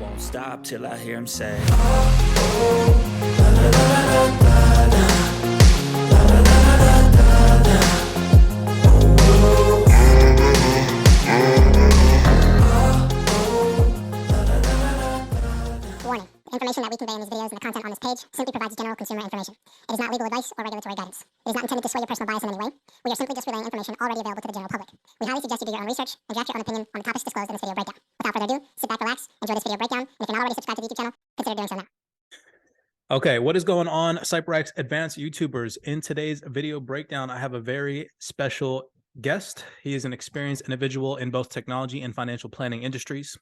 won't stop till I hear him say, Warning. The information that we convey in these videos and the content on this page simply provides general consumer information. It is not legal advice or regulatory guidance. It is not intended to sway your personal bias in any way. We are simply just relaying information already available to the general public. We highly suggest you do your own research and draft your own opinion on the topics disclosed in this video breakdown. Without further ado, sit back, relax, enjoy this video breakdown, and if you're not already subscribed to the YouTube channel, consider doing so now. Okay, what is going on, CYPRX advanced YouTubers? In today's video breakdown, I have a very special guest. He is an experienced individual in both technology and financial planning industries.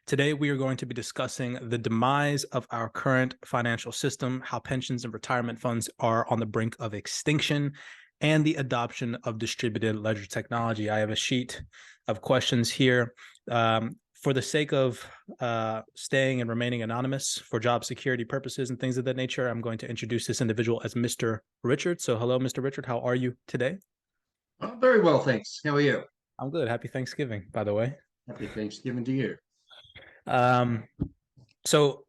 Today, we are going to be discussing the demise of our current financial system, how pensions and retirement funds are on the brink of extinction, and the adoption of distributed ledger technology. I have a sheet of questions here. For the sake of staying and remaining anonymous for job security purposes and things of that nature, I'm going to introduce this individual as Mr. Richard. So hello, Mr. Richard. How are you today? Oh, very well, thanks. How are you? I'm good. Happy Thanksgiving, by the way. Happy Thanksgiving to you. So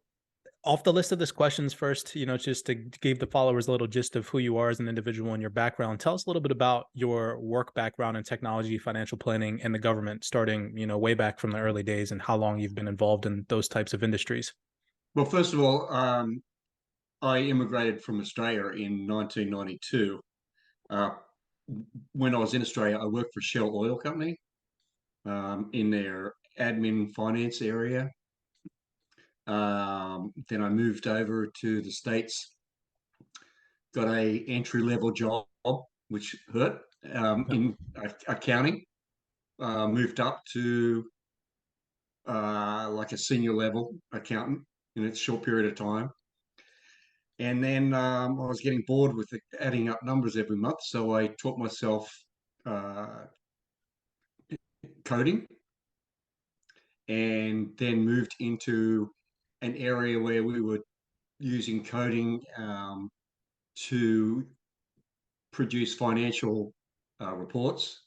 off the list of these questions first, just to give the followers a little gist of who you are as an individual and your background, tell us a little bit about your work background in technology, financial planning, and the government, starting, way back from the early days, and how long you've been involved in those types of industries. Well, first of all, I immigrated from Australia in 1992. When I was in Australia, I worked for Shell Oil Company in their admin finance area. Then I moved over to the States, got a entry-level job, which hurt, in accounting. Moved up to like a senior level accountant in a short period of time. And then I was getting bored with adding up numbers every month, so I taught myself coding, and then moved into an area where we were using coding to produce financial reports.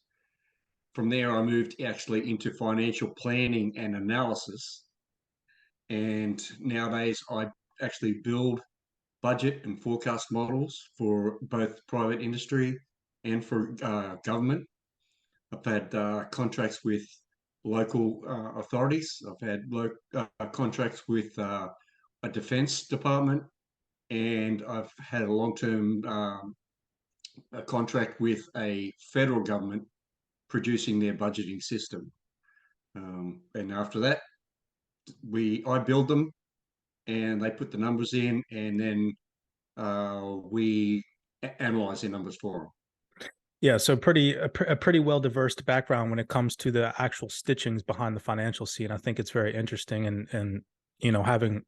From there, I moved actually into financial planning and analysis. And nowadays, I actually build budget and forecast models for both private industry and for government. I've had contracts with local authorities. I've had contracts with a defense department, and I've had a long-term contract with a federal government producing their budgeting system. And after that, I build them, and they put the numbers in, and then we analyze their numbers for them. Yeah, so a pretty well-diverse background when it comes to the actual stitchings behind the financial scene. I think it's very interesting, and having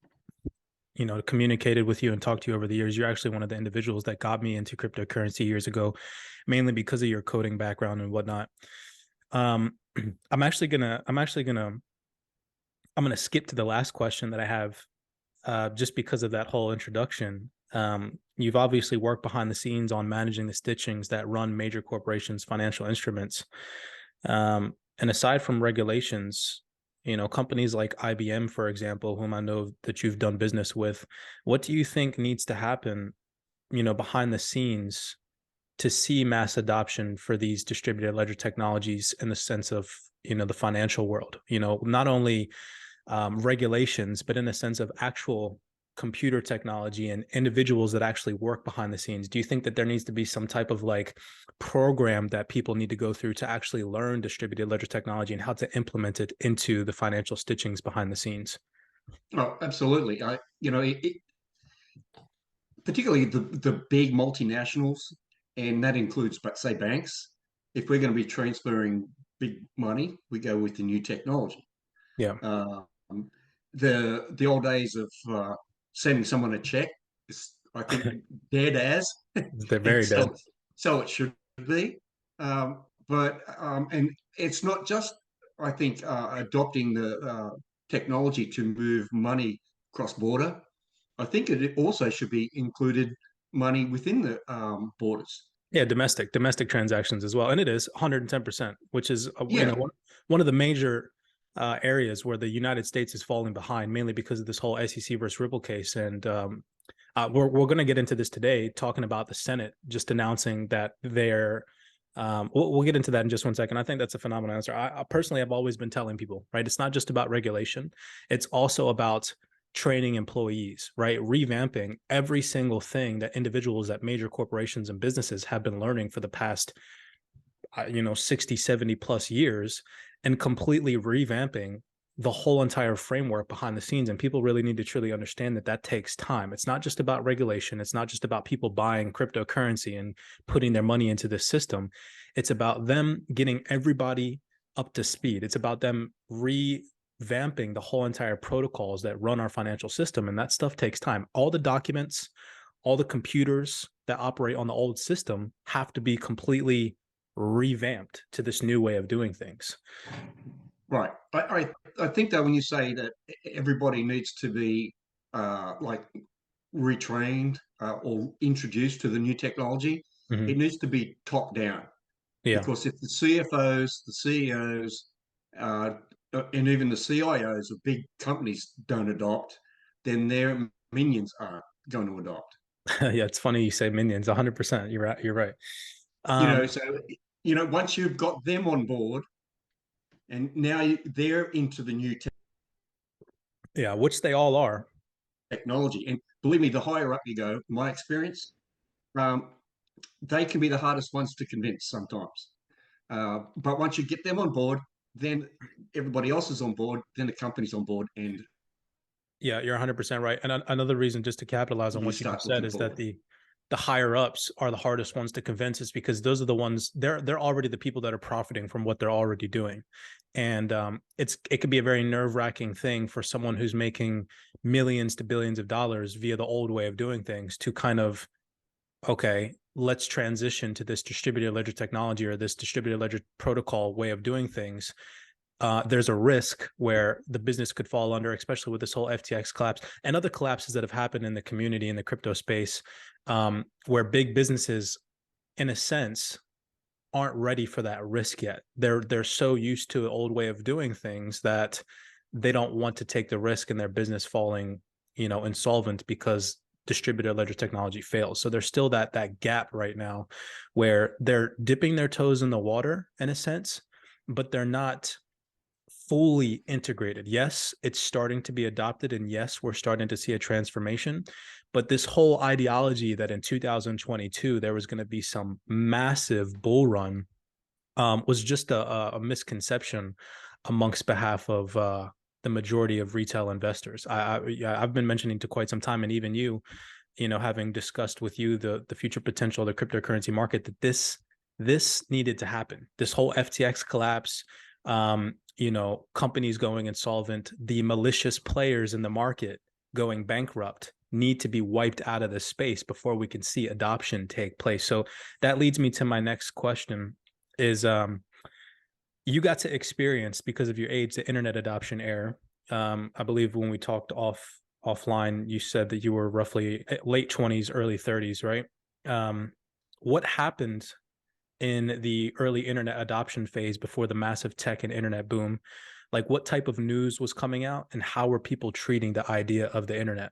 communicated with you and talked to you over the years, you're actually one of the individuals that got me into cryptocurrency years ago, mainly because of your coding background and whatnot. I'm gonna skip to the last question that I have, just because of that whole introduction. You've obviously worked behind the scenes on managing the stitchings that run major corporations' financial instruments. And aside from regulations, companies like IBM, for example, whom I know that you've done business with, what do you think needs to happen, behind the scenes to see mass adoption for these distributed ledger technologies in the sense of, the financial world, not only regulations, but in the sense of actual computer technology and individuals that actually work behind the scenes? Do you think that there needs to be some type of program that people need to go through to actually learn distributed ledger technology and how to implement it into the financial stitchings behind the scenes? Oh, absolutely. Particularly the big multinationals, and that includes, but say, banks. If we're going to be transferring big money, we go with the new technology. Yeah. The old days of sending someone a check is, I think, dead as. They're very dead. So it should be. But it's not just, I think, adopting the technology to move money cross-border. I think it also should be included money within the borders. Yeah, domestic transactions as well. And it is 110%, which is Yeah. one of the major areas where the United States is falling behind, mainly because of this whole SEC versus Ripple case. And we're going to get into this today, talking about the Senate just announcing that they're we'll get into that in just 1 second. I think that's a phenomenal answer. I personally have always been telling people, right? It's not just about regulation. It's also about training employees, right? Revamping every single thing that individuals at major corporations and businesses have been learning for the past, 60, 70 plus years, and completely revamping the whole entire framework behind the scenes. And people really need to truly understand that that takes time. It's not just about regulation. It's not just about people buying cryptocurrency and putting their money into this system. It's about them getting everybody up to speed. It's about them revamping the whole entire protocols that run our financial system. And that stuff takes time. All the documents, all the computers that operate on the old system have to be completely revamped to this new way of doing things. Right. I think that when you say that everybody needs to be like retrained or introduced to the new technology, Mhm. it needs to be top down. Yeah. Because if the CFOs, the CEOs, and even the CIOs of big companies don't adopt, then their minions aren't going to adopt. Yeah, it's funny you say minions. 100%. You're right. You're right. So once you've got them on board, and now they're into the new Yeah, which they all are. technology. And believe me, the higher up you go, my experience, um, they can be the hardest ones to convince sometimes. But once you get them on board, then everybody else is on board, then the company's on board, and Yeah, you're 100% right. And another reason, just to capitalize on you what you start just said, looking is that forward. the higher ups are the hardest ones to convince, is because those are the ones, they're already the people that are profiting from what they're already doing. And it could be a very nerve-wracking thing for someone who's making millions to billions of dollars via the old way of doing things to kind of, okay, let's transition to this distributed ledger technology or this distributed ledger protocol way of doing things. There's a risk where the business could fall under, especially with this whole FTX collapse and other collapses that have happened in the community in the crypto space, where big businesses, in a sense, aren't ready for that risk yet. They're so used to an old way of doing things that they don't want to take the risk in their business falling, insolvent because distributed ledger technology fails. So there's still that gap right now where they're dipping their toes in the water in a sense, but they're not fully integrated. Yes, it's starting to be adopted, and yes, we're starting to see a transformation. But this whole ideology that in 2022 there was going to be some massive bull run was just a misconception amongst behalf of the majority of retail investors. I've been mentioning to quite some time, and even you, having discussed with you the future potential of the cryptocurrency market, that this needed to happen. This whole FTX collapse, companies going insolvent, the malicious players in the market going bankrupt need to be wiped out of this space before we can see adoption take place. So that leads me to my next question is, you got to experience, because of your age, the internet adoption era. I believe when we talked offline, you said that you were roughly late 20s, early 30s, right? What happened in the early internet adoption phase before the massive tech and internet boom? Like, what type of news was coming out, and how were people treating the idea of the internet?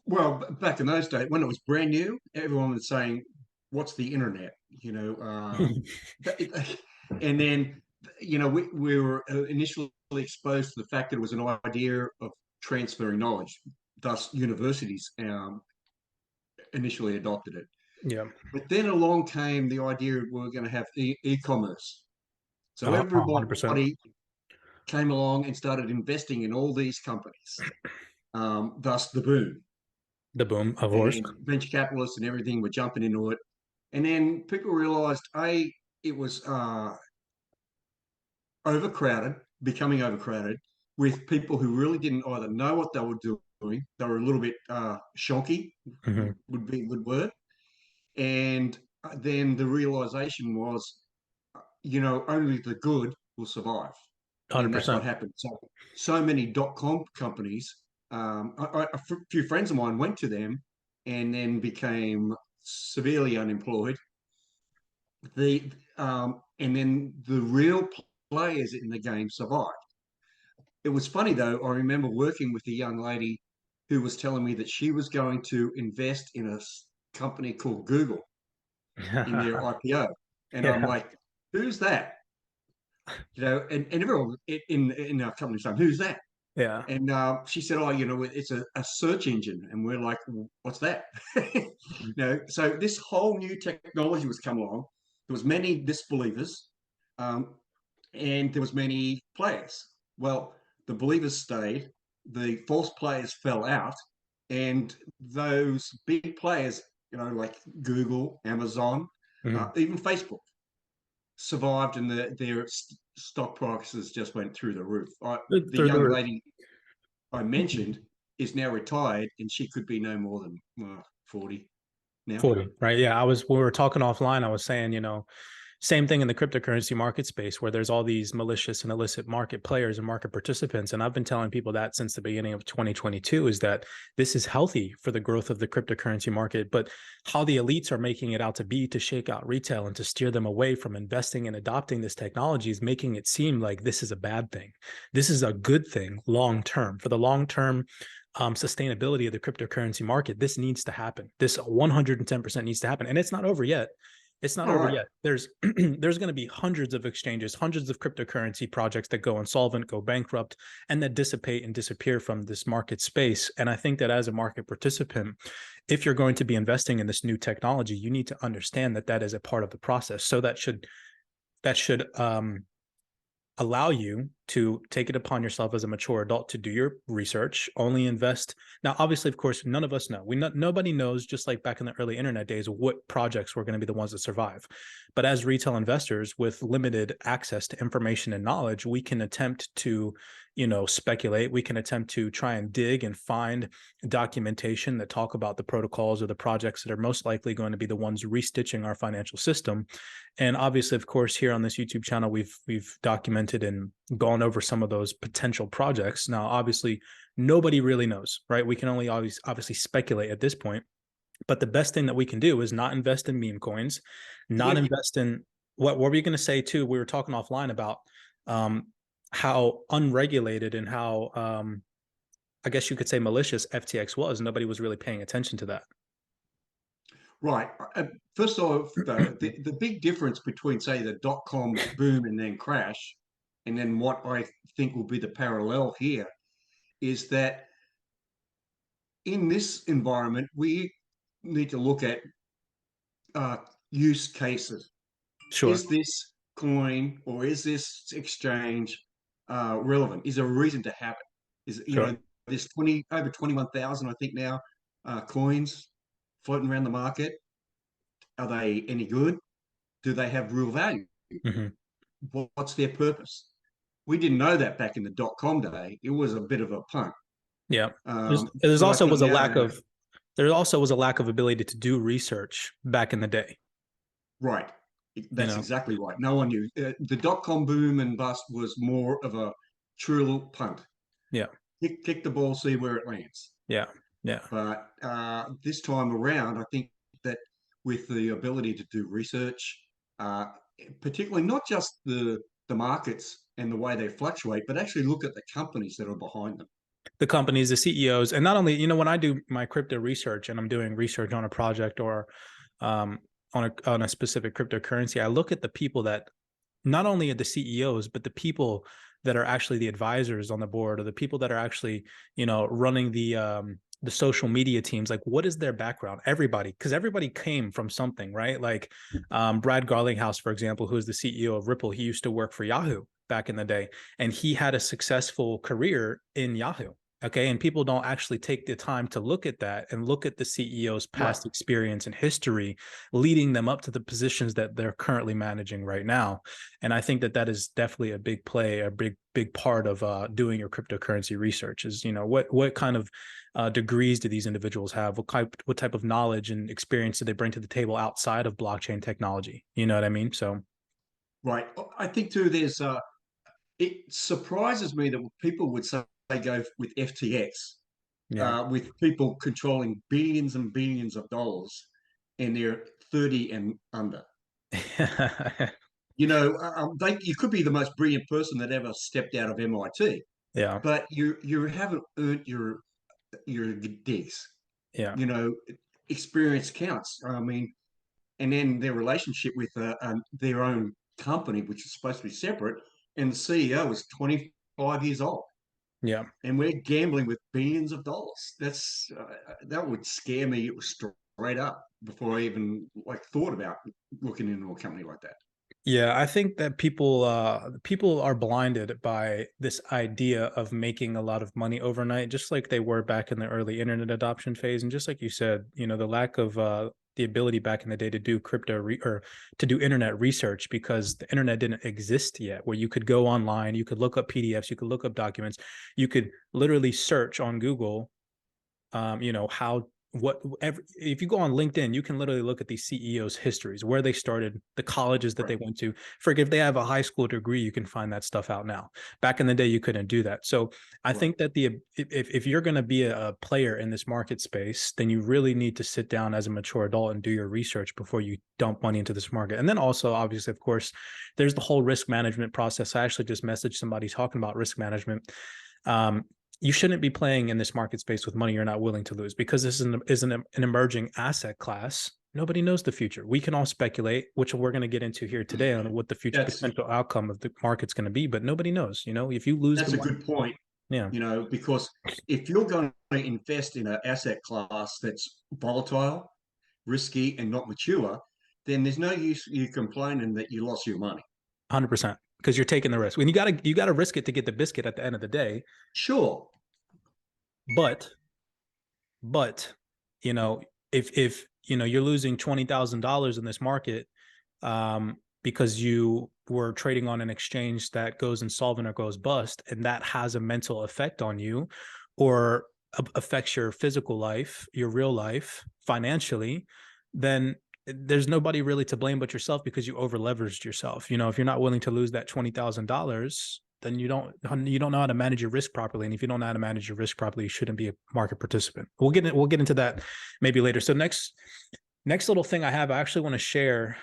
Well, back in those days, when it was brand new, everyone was saying, "What's the internet?" And then we were initially exposed to the fact that it was an idea of transferring knowledge. Thus, universities initially adopted it. Yeah. But then along came the idea we're going to have e-commerce. So 100%. everybody came along and started investing in all these companies. Thus, the boom. The boom, of course. And venture capitalists and everything were jumping into it. And then people realized, it was overcrowded, becoming overcrowded, with people who really didn't either know what they were doing. They were a little bit shonky, Mm-hmm. would be a good word. And then the realization was, only the good will survive. And that's what 100%. happened. So many .com companies, a few friends of mine went to them and then became severely unemployed. And then the real players in the game survived. It was funny though. I remember working with a young lady who was telling me that she was going to invest in a company called Google in their IPO, and I'm Yeah. like, "Who's that?" And everyone in our company saying, "Who's that?" Yeah. And she said, "Oh, it's a search engine," and we're like, well, "What's that?" So this whole new technology was coming along. There was many disbelievers, um, and there was many players. Well, the believers stayed, the false players fell out, and those big players, like Google, Amazon, Mhm. even Facebook, survived, and their stock prices just went through the roof. The Through the young roof. lady I mentioned is now retired, and she could be no more than 40 now. 40, right? Yeah. We were talking offline. I was saying, same thing in the cryptocurrency market space where there's all these malicious and illicit market players and market participants. And I've been telling people that since the beginning of 2022 is that this is healthy for the growth of the cryptocurrency market. But how the elites are making it out to be to shake out retail and to steer them away from investing and adopting this technology is making it seem like this is a bad thing. This is a good thing long term. For the long term sustainability of the cryptocurrency market, this needs to happen. This 110% needs to happen. And it's not over yet. It's not All over right. yet. There's there's going to be hundreds of exchanges, hundreds of cryptocurrency projects that go insolvent, go bankrupt, and that dissipate and disappear from this market space. And I think that as a market participant, if you're going to be investing in this new technology, you need to understand that that is a part of the process. So that should allow you to take it upon yourself as a mature adult to do your research, only invest. Now, obviously, of course, none of us know. Nobody knows, just like back in the early internet days, what projects were going to be the ones that survive. But as retail investors with limited access to information and knowledge, we can attempt to, speculate. We can attempt to try and dig and find documentation that talk about the protocols or the projects that are most likely going to be the ones restitching our financial system. And obviously, of course, here on this YouTube channel, we've documented and gone over some of those potential projects. Now, obviously, nobody really knows, right? We can only obviously speculate at this point. But the best thing that we can do is not invest in meme coins, not Yeah, invest in what were we going to say too? We were talking offline about how unregulated and how I guess you could say malicious FTX was. Nobody was really paying attention to that. right. First off, though, the big difference between, say, the dot-com boom and then crash, and then what I think will be the parallel here, is that in this environment, we need to look at uh, use cases. Sure. Is this coin or is this exchange relevant? Is there a reason to have it? Sure. There's over 21,000, I think now, coins floating around the market. Are they any good? Do they have real value? Mm-hmm. What's their purpose? We didn't know that back in the dot-com day. It was a bit of a punt. Yeah. There's, there's But I also think was a now they lack know. of there also was a lack of ability to do research back in the day. Right. You That's know. exactly right. No one knew. The dot-com boom and bust was more of a true punt. Yeah. Kick the ball, see where it lands. Yeah. Yeah. But this time around, I think that with the ability to do research, uh, particularly not just the markets and the way they fluctuate, but actually look at the companies that are behind them. The companies, the CEOs, and not only, when I do my crypto research and I'm doing research on a project or um, on a specific cryptocurrency, I look at the people that not only are the CEOs, but the people that are actually the advisors on the board or the people that are actually, running the social media teams. Like, what is their background? Everybody, because everybody came from something, right? Like Brad Garlinghouse, for example, who is the CEO of Ripple, he used to work for Yahoo back in the day, and he had a successful career in Yahoo. Okay. And people don't actually take the time to look at that and look at the CEO's Right. past experience and history leading them up to the positions that they're currently managing right now. And I think that that is definitely a big play, a big part of doing your cryptocurrency research is, what kind of degrees do these individuals have? What type of knowledge and experience do they bring to the table outside of blockchain technology? You know what I mean? So, Right. I think too. It surprises me that people would say they go with FTX, yeah. with people controlling billions and billions of dollars, and they're 30 and under. You could be the most brilliant person that ever stepped out of MIT. Yeah. but you haven't earned your digs. Yeah. You know, experience counts. I mean, and then their relationship with their own company, which is supposed to be separate, and the CEO is 25 years old, Yeah. and we're gambling with billions of dollars. That would scare me straight up before I even like thought about looking into a company like that. Yeah, I think that people are blinded by this idea of making a lot of money overnight, just like they were back in the early internet adoption phase. And just like you said, the lack of the ability back in the day to do or to do internet research, because the internet didn't exist yet, where you could go online, you could look up PDFs, you could look up documents, you could literally search on Google, how if you go on LinkedIn, you can literally look at these CEOs' histories, where they started, the colleges that they went to. If they have a high school degree, you can find that stuff out now. Back in the day, you couldn't do that. So I think that if you're going to be a player in this market space, then you really need to sit down as a mature adult and do your research before you dump money into this market. And then also, obviously, of course, there's the whole risk management process. I actually just messaged somebody talking about risk management. You shouldn't be playing in this market space with money you're not willing to lose, because this is an emerging asset class. Nobody knows the future. We can all speculate, which we're going to get into here today, on what the future potential outcome of the market's going to be, but nobody knows. If you lose That's the a money, good point. yeah, Because if you're going to invest in an asset class that's volatile, risky, and not mature, then there's no use you complaining that you lost your money. 100%, because you're taking the risk. When you gotta risk it to get the biscuit at the end of the day. Sure. But you know, if you're losing $20,000 in this market, because you were trading on an exchange that goes insolvent or goes bust, and that has a mental effect on you, or affects your physical life, your real life financially, then there's nobody really to blame but yourself, because you over leveraged yourself. If you're not willing to lose that $20,000, then you don't know how to manage your risk properly. And if you don't know how to manage your risk properly, you shouldn't be a market participant. We'll get into that maybe later. So next little thing I actually want to share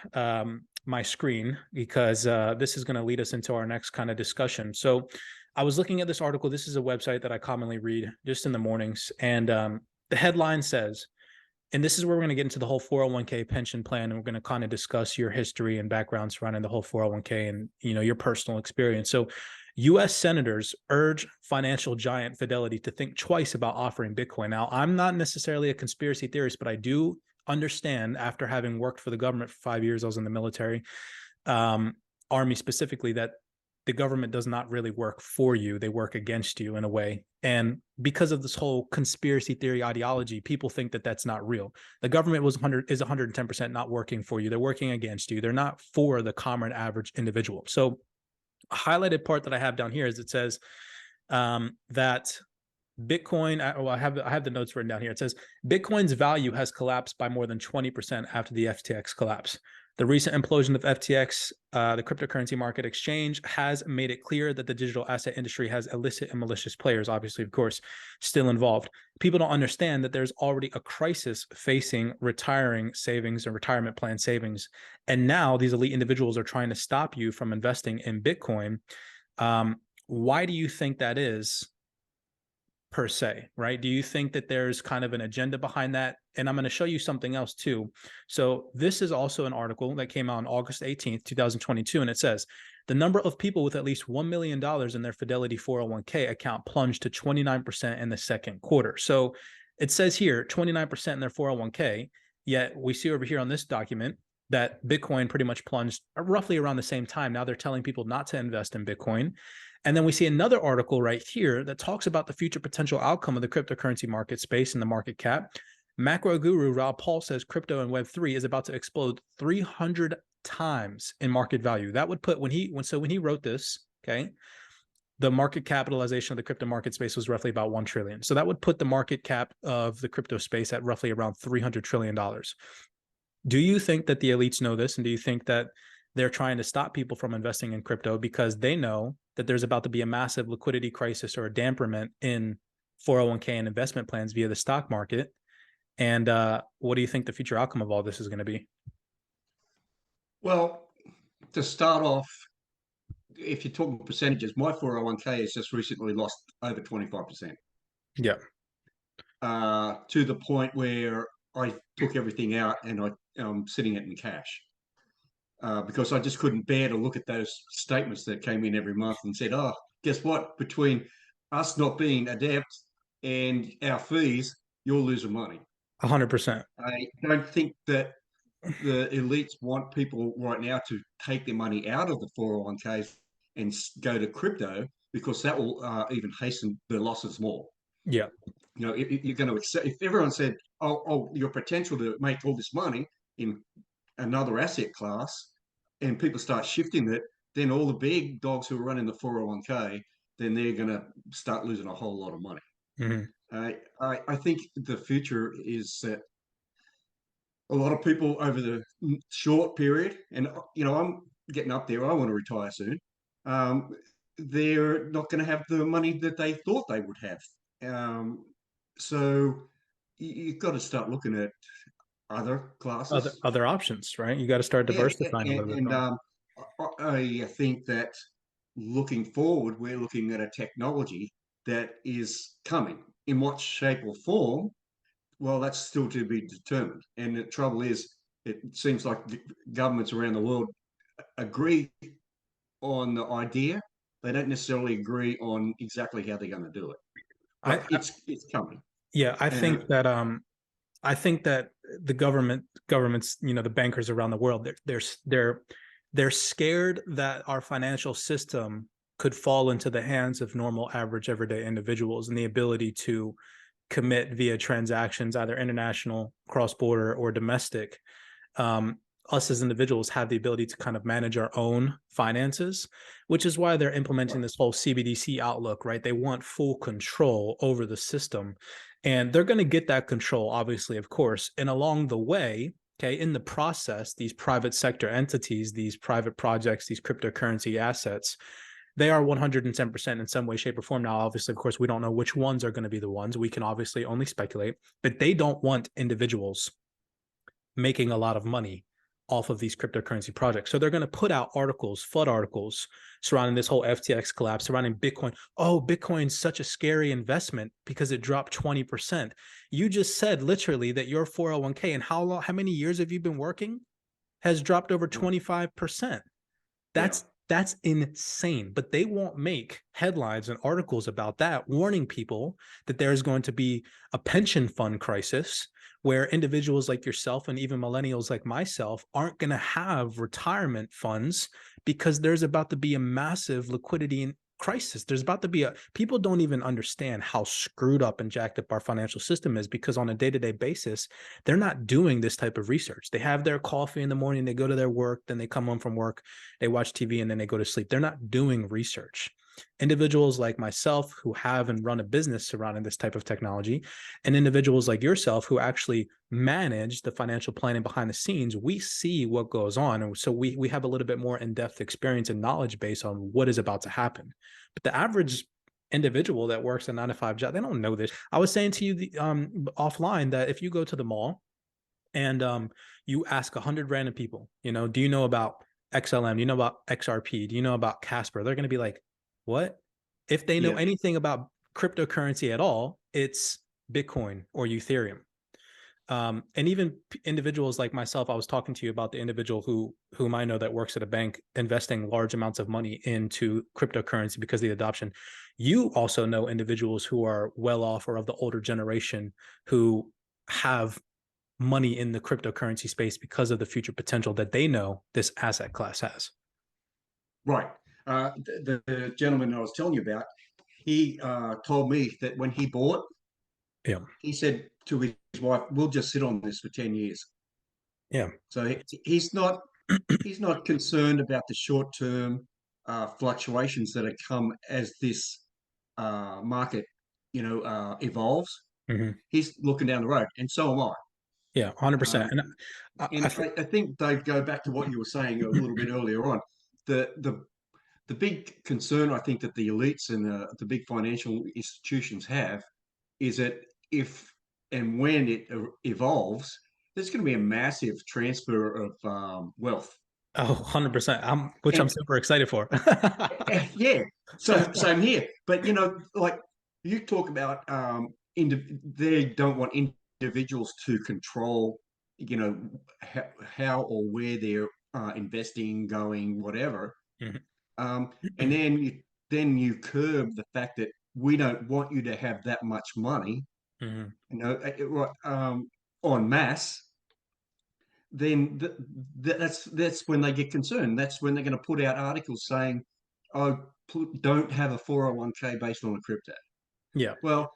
my screen, because this is going to lead us into our next kind of discussion. So I was looking at this article. This is a website that I commonly read just in the mornings. And the headline says, and this is where we're going to get into the whole 401k pension plan, and we're going to kind of discuss your history and background surrounding the whole 401k and your personal experience. So U.S. senators urge financial giant Fidelity to think twice about offering Bitcoin. Now, I'm not necessarily a conspiracy theorist, but I do understand, after having worked for the government for 5 years, I was in the military, Army specifically, that the government does not really work for you. They work against you in a way. And because of this whole conspiracy theory ideology, people think that that's not real. The government is 110% not working for you. They're working against you. They're not for the common average individual. So a highlighted part that I have down here is it says that Bitcoin, I have the notes written down here. It says Bitcoin's value has collapsed by more than 20% after the FTX collapse. The recent implosion of FTX, the cryptocurrency market exchange, has made it clear that the digital asset industry has illicit and malicious players, obviously, of course, still involved. People don't understand that there's already a crisis facing retiring savings and retirement plan savings. And now these elite individuals are trying to stop you from investing in Bitcoin. Why do you think that is? Per se, right? Do you think that there's kind of an agenda behind that? And I'm going to show you something else too. So this is also an article that came out on August 18th, 2022. And it says the number of people with at least $1 million in their Fidelity 401k account plunged to 29% in the second quarter. So it says here 29% in their 401k, yet we see over here on this document that Bitcoin pretty much plunged roughly around the same time. Now they're telling people not to invest in Bitcoin. And then we see another article right here that talks about the future potential outcome of the cryptocurrency market space and the market cap. Macro guru Rob Paul says crypto and Web3 is about to explode 300 times in market value. That would put when he wrote this, okay, the market capitalization of the crypto market space was roughly about 1 trillion. So that would put the market cap of the crypto space at roughly around $300 trillion. Do you think that the elites know this? And do you think that they're trying to stop people from investing in crypto because they know that there's about to be a massive liquidity crisis or a damperment in 401k and investment plans via the stock market? And what do you think the future outcome of all this is going to be? Well, to start off, if you're talking percentages, my 401k has just recently lost over 25%. Yeah. To the point where I took everything out and I'm sitting it in cash. Because I just couldn't bear to look at those statements that came in every month and said, oh, guess what? Between us not being adept and our fees, you're losing money. 100%. I don't think that the elites want people right now to take their money out of the 401ks and go to crypto, because that will even hasten the losses more. Yeah. You know, if you're going to accept, if everyone said, oh, your potential to make all this money in another asset class, and people start shifting it, then all the big dogs who are running the 401k, then they're going to start losing a whole lot of money. Mhm. I think the future is that a lot of people over the short period, and I'm getting up there, I want to retire soon. They're not going to have the money that they thought they would have. So you've got to start looking at other classes. Other options, right? You got to start Yeah, diversifying a little bit and more. I think that looking forward, we're looking at a technology that is coming. In what shape or form? Well, that's still to be determined. And the trouble is, it seems like governments around the world agree on the idea. They don't necessarily agree on exactly how they're going to do it. I, But I it's coming. yeah, And I think that the governments, the bankers around the world, they're scared that our financial system could fall into the hands of normal, average, everyday individuals, and the ability to commit via transactions, either international, cross-border, or domestic. Us as individuals have the ability to kind of manage our own finances, which is why they're implementing this whole CBDC outlook, right? They want full control over the system, and they're going to get that control, obviously, of course. And along the way, okay, in the process, these private sector entities, these private projects, these cryptocurrency assets, they are 110% in some way, shape, or form. Now, obviously, of course, we don't know which ones are going to be the ones. We can obviously only speculate, but they don't want individuals making a lot of money off of these cryptocurrency projects. So they're going to put out articles, FUD articles surrounding this whole FTX collapse, surrounding Bitcoin. Oh, Bitcoin's such a scary investment because it dropped 20%. You just said literally that your 401k, and how many years have you been working, has dropped over 25%. That's insane. But they won't make headlines and articles about that, warning people that there is going to be a pension fund crisis where individuals like yourself and even millennials like myself aren't going to have retirement funds because there's about to be a massive liquidity crisis. There's about to be people don't even understand how screwed up and jacked up our financial system is, because on a day-to-day basis, they're not doing this type of research. They have their coffee in the morning, they go to their work, then they come home from work, they watch TV, and then they go to sleep. They're not doing research. Individuals like myself who have and run a business surrounding this type of technology, and individuals like yourself who actually manage the financial planning behind the scenes, we see what goes on. And so we have a little bit more in-depth experience and knowledge base on what is about to happen. But the average individual that works a 9-to-5 job, they don't know this. I was saying to you offline that if you go to the mall and you ask 100 random people, do you know about XLM? Do you know about XRP? Do you know about Casper? They're going to be like, what? If they know anything about cryptocurrency at all, it's Bitcoin or Ethereum. And even individuals like myself, I was talking to you about the individual whom I know that works at a bank investing large amounts of money into cryptocurrency because of the adoption. You also know individuals who are well off or of the older generation who have money in the cryptocurrency space because of the future potential that they know this asset class has. Right. The gentleman I was telling you about, he told me that when he bought, he said to his wife, "We'll just sit on this for 10 years." Yeah. So he's not concerned about the short term fluctuations that have come as this market, evolves. Mm-hmm. He's looking down the road, and so am I. Yeah, 100%. And I think, Dave, go back to what you were saying a little bit earlier on. The big concern I think that the elites and the big financial institutions have is that if and when it evolves, there's going to be a massive transfer of wealth Oh, 100%. Which I'm And super excited for. yeah, so same here. But like you talk about, they don't want individuals to control, how or where they're investing, going, whatever. Mhm. And then you curb the fact that we don't want you to have that much money, Mhm. en masse. Then that's when they get concerned. That's when they're going to put out articles saying, "Oh, don't have a 401k based on a crypto." Yeah. Well,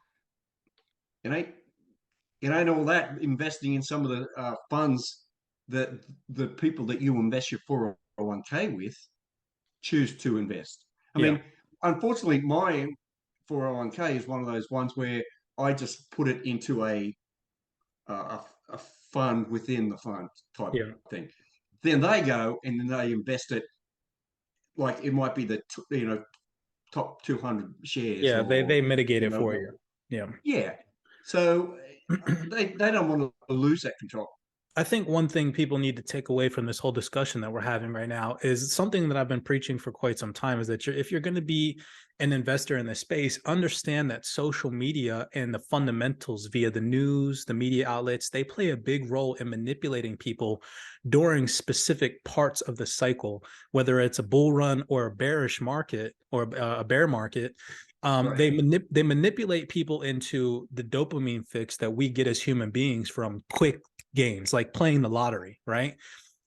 it ain't it ain't all that. Investing in some of the funds that the people that you invest your 401k with choose to invest. I Yeah. mean, unfortunately, my 401k is one of those ones where I just put it into a fund within the fund type Yeah. thing. Then they go and then they invest it, like it might be the top 200 shares, Yeah. They or mitigate you it for know you. Yeah. yeah. So they don't want to lose that control. I think one thing people need to take away from this whole discussion that we're having right now is something that I've been preaching for quite some time, is that if you're going to be an investor in this space, understand that social media and the fundamentals via the news, the media outlets, they play a big role in manipulating people during specific parts of the cycle, whether it's a bull run or a bearish market or a bear market. Right. They manipulate people into the dopamine fix that we get as human beings from quick gains, like playing the lottery, right?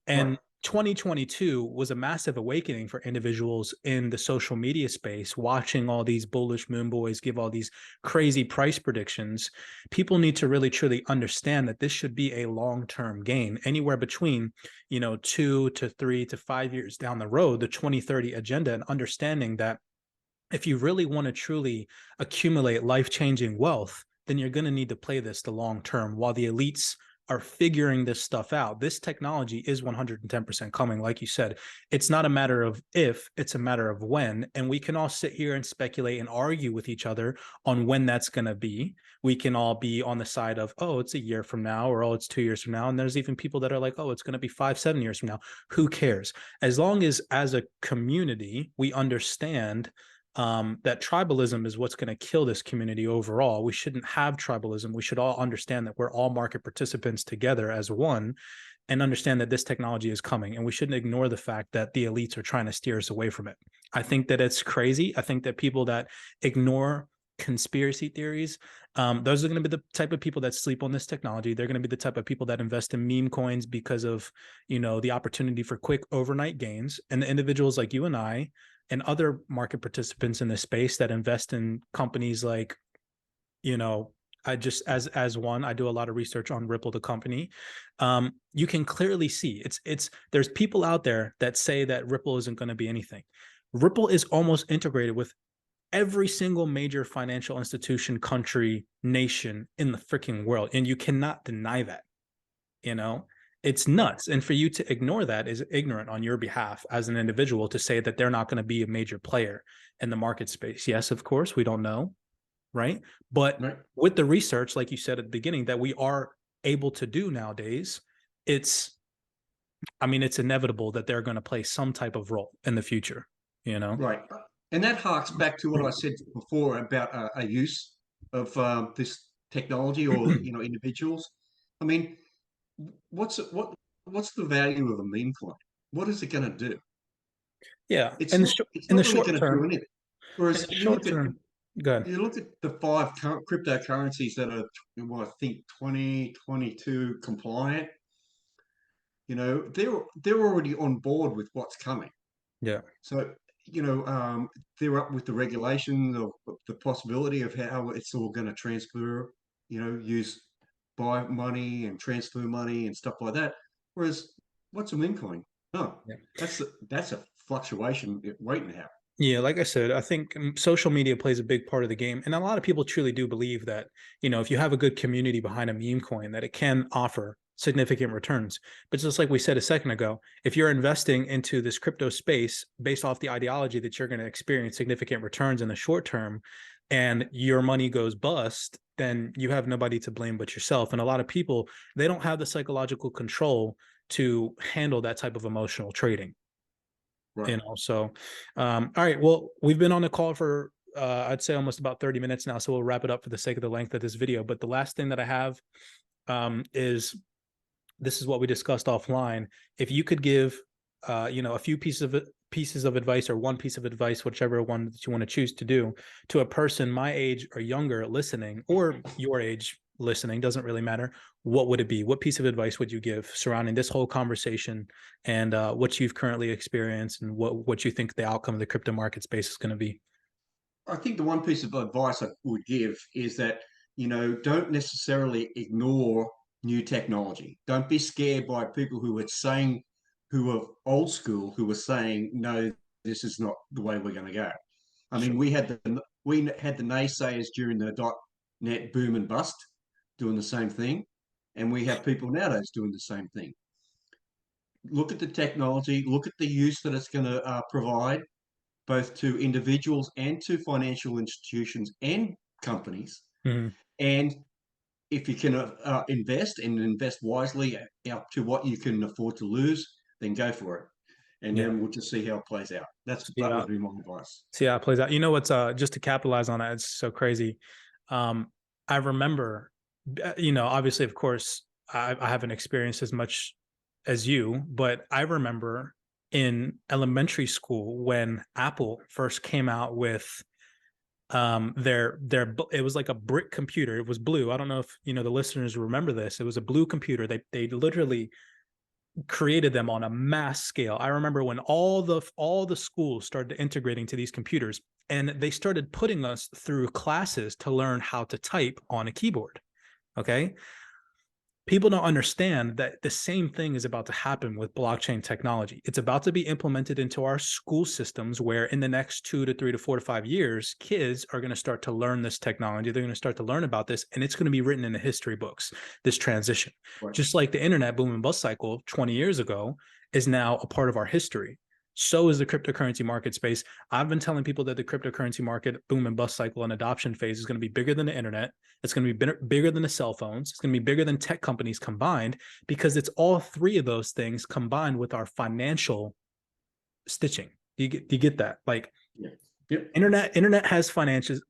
Right. And 2022 was a massive awakening for individuals in the social media space, watching all these bullish moon boys give all these crazy price predictions. People need to really truly understand that this should be a long-term gain, anywhere between 2 to 3 to 5 years down the road, the 2030 agenda, and understanding that if you really want to truly accumulate life-changing wealth, then you're going to need to play this the long term while the elites are figuring this stuff out. This technology is 110% coming. Like you said, it's not a matter of if, it's a matter of when. And we can all sit here and speculate and argue with each other on when that's going to be. We can all be on the side of, oh, it's a year from now, or oh, it's 2 years from now. And there's even people that are like, oh, it's going to be 5, 7 years from now. Who cares? As long as a community, we understand that tribalism is what's going to kill this community overall. We shouldn't have tribalism. We should all understand that we're all market participants together as one, and understand that this technology is coming. And we shouldn't ignore the fact that the elites are trying to steer us away from it. I think that it's crazy. I think that people that ignore conspiracy theories, those are going to be the type of people that sleep on this technology. They're going to be the type of people that invest in meme coins because of, the opportunity for quick overnight gains. And the individuals like you and I and other market participants in this space that invest in companies like, I just, as one, I do a lot of research on Ripple, the company. You can clearly see there's people out there that say that Ripple isn't going to be anything. Ripple is almost integrated with every single major financial institution, country, nation in the freaking world. And you cannot deny that, it's nuts. And for you to ignore that is ignorant on your behalf as an individual, to say that they're not going to be a major player in the market space. Yes, of course, we don't know, right? But Right. with the research, like you said at the beginning, that we are able to do nowadays, it's inevitable that they're going to play some type of role in the future, Right. And that harks back to what I said before about a use of this technology, or individuals. I mean, what's the value of a meme coin? What is it going to do? Yeah. It's In the not short, it's in the not really short going to do term, anything. in Whereas the short term, good. you look at the five cryptocurrencies that are, well, I think 2022 compliant. They're already on board with what's coming. Yeah. So they're up with the regulation of the possibility of how it's all going to transfer. Use buy money and transfer money and stuff like that. Whereas, what's a meme coin? No, Yeah. that's a fluctuation waiting to happen. Yeah, like I said, I think social media plays a big part of the game. And a lot of people truly do believe that, if you have a good community behind a meme coin, that it can offer significant returns. But just like we said a second ago, if you're investing into this crypto space based off the ideology that you're going to experience significant returns in the short term, and your money goes bust, then you have nobody to blame but yourself. And a lot of people, they don't have the psychological control to handle that type of emotional trading. Right. You know, so all right, well, we've been on the call for I'd say almost about 30 minutes now, so we'll wrap it up for the sake of the length of this video. But the last thing that I have is, this is what we discussed offline. If you could give you know, a few pieces of advice, or one piece of advice, whichever one that you want to choose to do, to a person my age or younger listening, or your age listening, doesn't really matter, what would it be? What piece of advice would you give surrounding this whole conversation, and what you've currently experienced, and what you think the outcome of the crypto market space is going to be? I think the one piece of advice I would give is that, you know, don't necessarily ignore new technology. Don't be scared by people who are old school, who are saying, no, this is not the way we're going to go. I mean, we had the naysayers during the .net boom and bust doing the same thing, and we have people nowadays doing the same thing. Look at the technology, look at the use that it's going to provide, both to individuals and to financial institutions and companies. Mhm. And if you can invest wisely up to what you can afford to lose, then go for it. And Yeah. then we'll just see how it plays out. That would be my advice. See how it plays out. You know what's just to capitalize on that, it's so crazy. I remember, you know, obviously, of course, I haven't experienced as much as you, but I remember in elementary school when Apple first came out with it was like a brick computer. It was blue. I don't know if, you know, the listeners remember this. It was a blue computer. They literally created them on a mass scale. I remember when all the schools started integrating to these computers, and they started putting us through classes to learn how to type on a keyboard. Okay. People don't understand that the same thing is about to happen with blockchain technology. It's about to be implemented into our school systems, where in the next 2 to 3 to 4 to 5 years, kids are going to start to learn this technology. They're going to start to learn about this, and it's going to be written in the history books, this transition. Right. Just like the internet boom and bust cycle 20 years ago is now a part of our history. So is the cryptocurrency market space. I've been telling people that the cryptocurrency market boom and bust cycle and adoption phase is going to be bigger than the internet. It's going to be bigger than the cell phones. It's going to be bigger than tech companies combined, because it's all three of those things combined with our financial stitching. Do you get that? Like, Yeah. Yep. Internet has finances,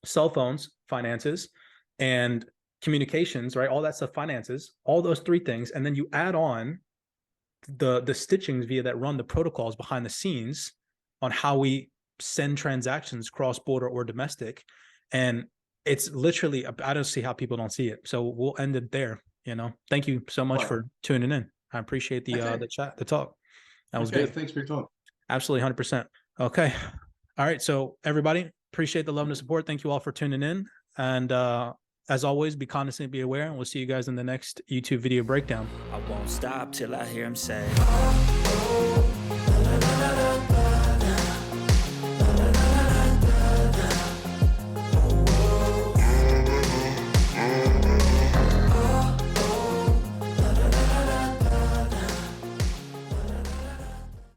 cell phones, finances, and communications, right? All that stuff, finances, all those three things. And then you add on the stitchings via that run the protocols behind the scenes on how we send transactions cross-border or domestic. And it's literally, I don't see how people don't see it. So we'll end it there. You know, thank you so much for tuning in. I appreciate the chat, the talk. That was good. Thanks for your time. Absolutely, 100%. Okay. All right. So everybody, appreciate the love and the support. Thank you all for tuning in. And as always, be cognizant, be aware, and we'll see you guys in the next YouTube video breakdown. I won't stop till I hear him say